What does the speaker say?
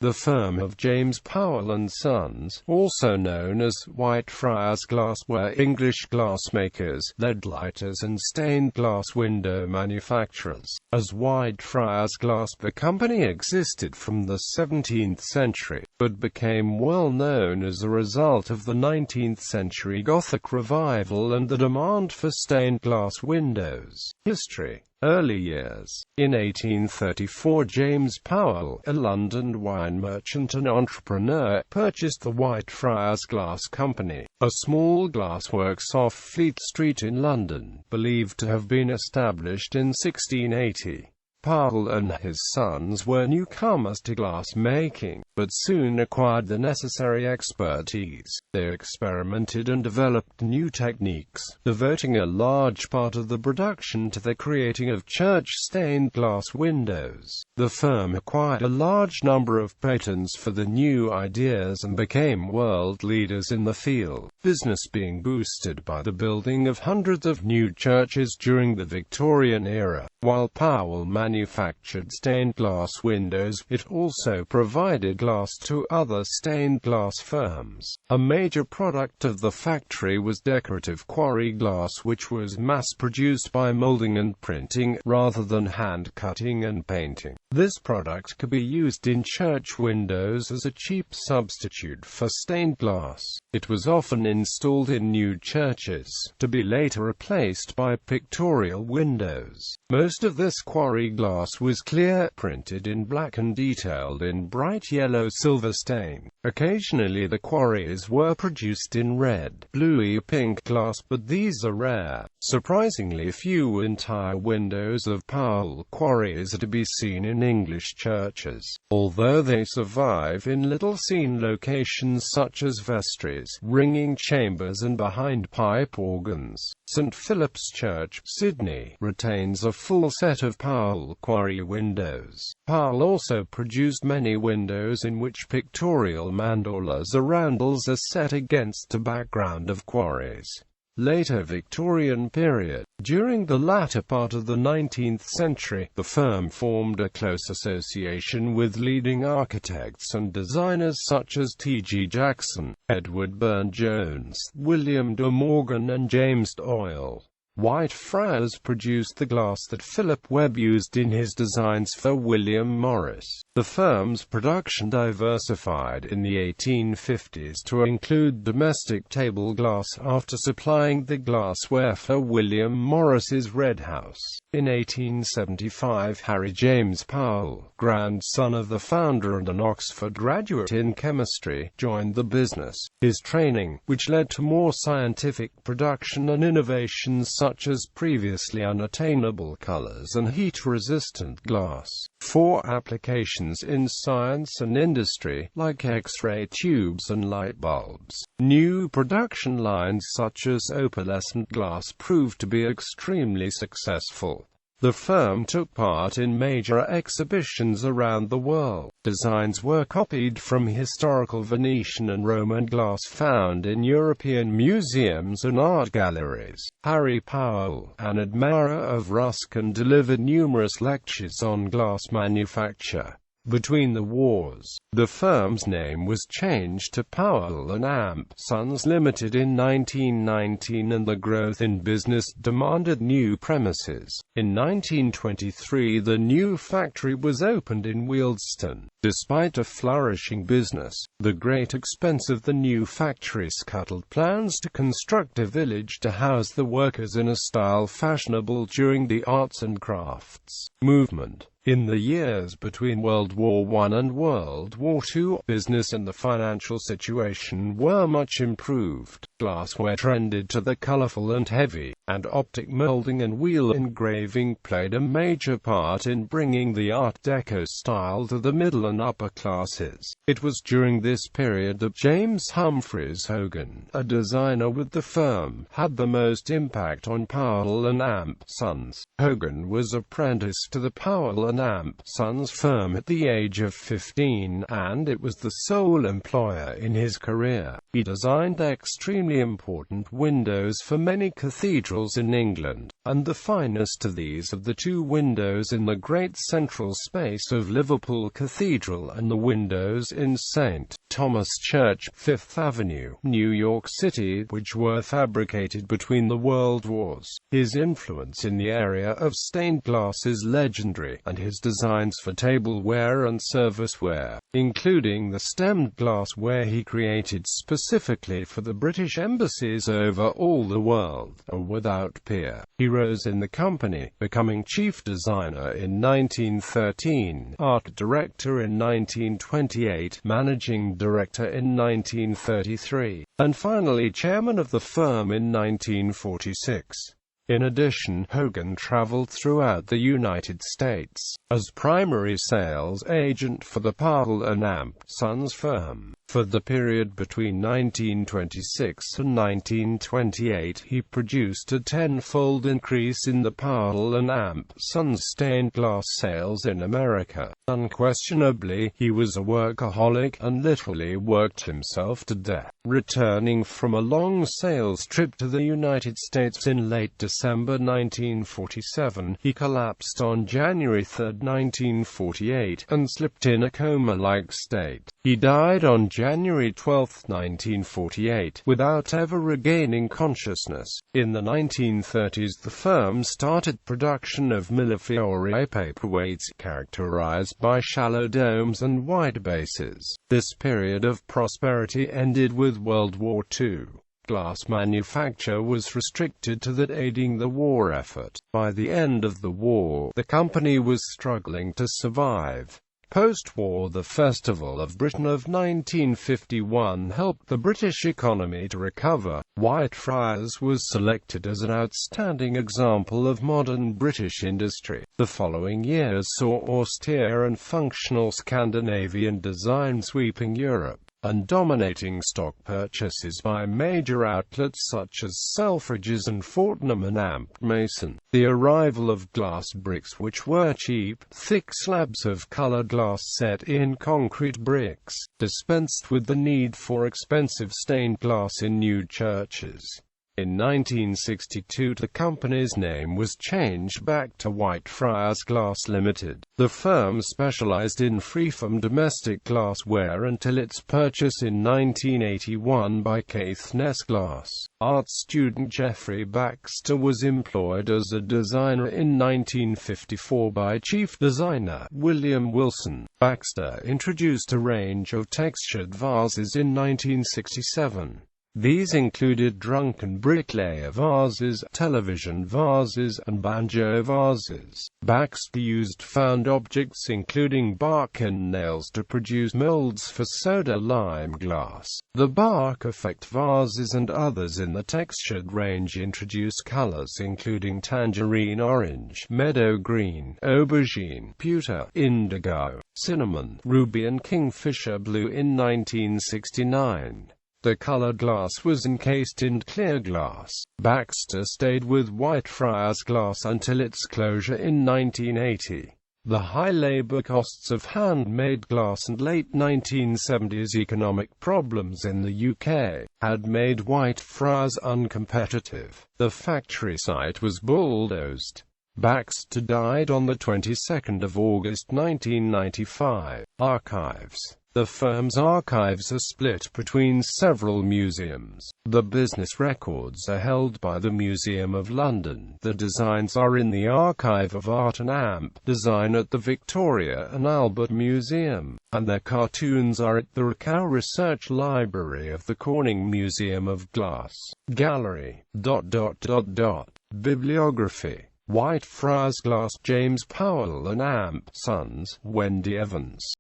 The firm of James Powell and Sons, also known as Whitefriars Glass, were English glassmakers, leadlighters and stained glass window manufacturers. As Whitefriars Glass, the company existed from the 17th century, but became well known as a result of the 19th century Gothic Revival and the demand for stained glass windows. History. Early years. In 1834, James Powell, a London wine merchant and entrepreneur, purchased the Whitefriars Glass Company, a small glassworks off Fleet Street in London, believed to have been established in 1680. Powell and his sons were newcomers to glass-making, but soon acquired the necessary expertise. They experimented and developed new techniques, devoting a large part of the production to the creating of church stained glass windows. The firm acquired a large number of patents for the new ideas and became world leaders in the field, business being boosted by the building of hundreds of new churches during the Victorian era. While Powell manufactured stained glass windows, it also provided glass to other stained glass firms. A major product of the factory was decorative quarry glass, which was mass-produced by molding and printing, rather than hand-cutting and painting. This product could be used in church windows as a cheap substitute for stained glass. It was often installed in new churches, to be later replaced by pictorial windows. Most of this quarry glass was clear, printed in black and detailed in bright yellow-silver stain. Occasionally the quarries were produced in red, bluey-pink glass, but these are rare. Surprisingly few entire windows of Powell quarries are to be seen in English churches, although they survive in little-seen locations such as vestries, ringing chambers and behind pipe organs. St. Philip's Church, Sydney, retains a full set of Powell quarry windows. Powell also produced many windows in which pictorial mandalas or roundels are set against a background of quarries. Later Victorian period. During the latter part of the 19th century, the firm formed a close association with leading architects and designers such as T.G. Jackson, Edward Burne-Jones, William de Morgan and James Doyle. Whitefriars produced the glass that Philip Webb used in his designs for William Morris. The firm's production diversified in the 1850s to include domestic table glass after supplying the glassware for William Morris's Red House. In 1875, Harry James Powell, grandson of the founder and an Oxford graduate in chemistry, joined the business. His training, which led to more scientific production and innovations such as previously unattainable colors and heat-resistant glass, for applications in science and industry, like X-ray tubes and light bulbs. New production lines such as opalescent glass proved to be extremely successful. The firm took part in major exhibitions around the world. Designs were copied from historical Venetian and Roman glass found in European museums and art galleries. Harry Powell, an admirer of Ruskin, delivered numerous lectures on glass manufacture. Between the wars, the firm's name was changed to Powell and Sons Limited in 1919, and the growth in business demanded new premises. In 1923, the new factory was opened in Wealdstone. Despite a flourishing business, the great expense of the new factory scuttled plans to construct a village to house the workers in a style fashionable during the arts and crafts movement. In the years between World War I and World War II, business and the financial situation were much improved. Glassware trended to the colorful and heavy, and optic molding and wheel engraving played a major part in bringing the Art Deco style to the middle and upper classes. It was during this period that James Humphreys Hogan, a designer with the firm, had the most impact on Powell and Sons. Hogan was apprenticed to the Powell and Sons firm at the age of 15, and it was the sole employer in his career. He designed extremely important windows for many cathedrals in England, and the finest of these are the two windows in the great central space of Liverpool Cathedral. Cathedral and the windows in St. Thomas Church, 5th Avenue, New York City, which were fabricated between the World Wars. His influence in the area of stained glass is legendary, and his designs for tableware and serviceware, including the stemmed glassware he created specifically for the British embassies over all the world, are without peer. He rose in the company, becoming chief designer in 1913, art director in 1928, managing director in 1933, and finally chairman of the firm in 1946. In addition, Hogan traveled throughout the United States as primary sales agent for the Powell and Sons firm. For the period between 1926 and 1928, he produced a tenfold increase in the Powell and Sons stained glass sales in America. Unquestionably, he was a workaholic and literally worked himself to death. Returning from a long sales trip to the United States in late December 1947, he collapsed on January 3, 1948, and slipped in a coma-like state. He died on January 12, 1948, without ever regaining consciousness. In the 1930s, the firm started production of Millefiori paperweights characterized by shallow domes and wide bases. This period of prosperity ended with World War II. Glass manufacture was restricted to that aiding the war effort. By the end of the war, the company was struggling to survive. Post-war, the Festival of Britain of 1951 helped the British economy to recover. Whitefriars was selected as an outstanding example of modern British industry. The following years saw austere and functional Scandinavian design sweeping Europe, and dominating stock purchases by major outlets such as Selfridges and Fortnum and Mason. The arrival of glass bricks, which were cheap, thick slabs of colored glass set in concrete bricks, dispensed with the need for expensive stained glass in new churches. In 1962, the company's name was changed back to Whitefriars Glass Limited. The firm specialized in freeform domestic glassware until its purchase in 1981 by Caithness Glass. Art student Jeffrey Baxter was employed as a designer in 1954 by chief designer William Wilson. Baxter introduced a range of textured vases in 1967. These included drunken bricklayer vases, television vases, and banjo vases. Baxter used found objects including bark and nails to produce molds for soda lime glass. The bark effect vases and others in the textured range introduced colors including tangerine orange, meadow green, aubergine, pewter, indigo, cinnamon, ruby and kingfisher blue in 1969. The colored glass was encased in clear glass. Baxter stayed with Whitefriars Glass until its closure in 1980. The high labor costs of handmade glass and late 1970s economic problems in the UK had made Whitefriars uncompetitive. The factory site was bulldozed. Baxter died on the 22nd of August 1995. Archives. The firm's archives are split between several museums. The business records are held by the Museum of London. The designs are in the Archive of Art and Design at the Victoria and Albert Museum, and their cartoons are at the Rakow Research Library of the Corning Museum of Glass. Gallery. Bibliography. Whitefriars Glass, James Powell and Sons, Wendy Evans.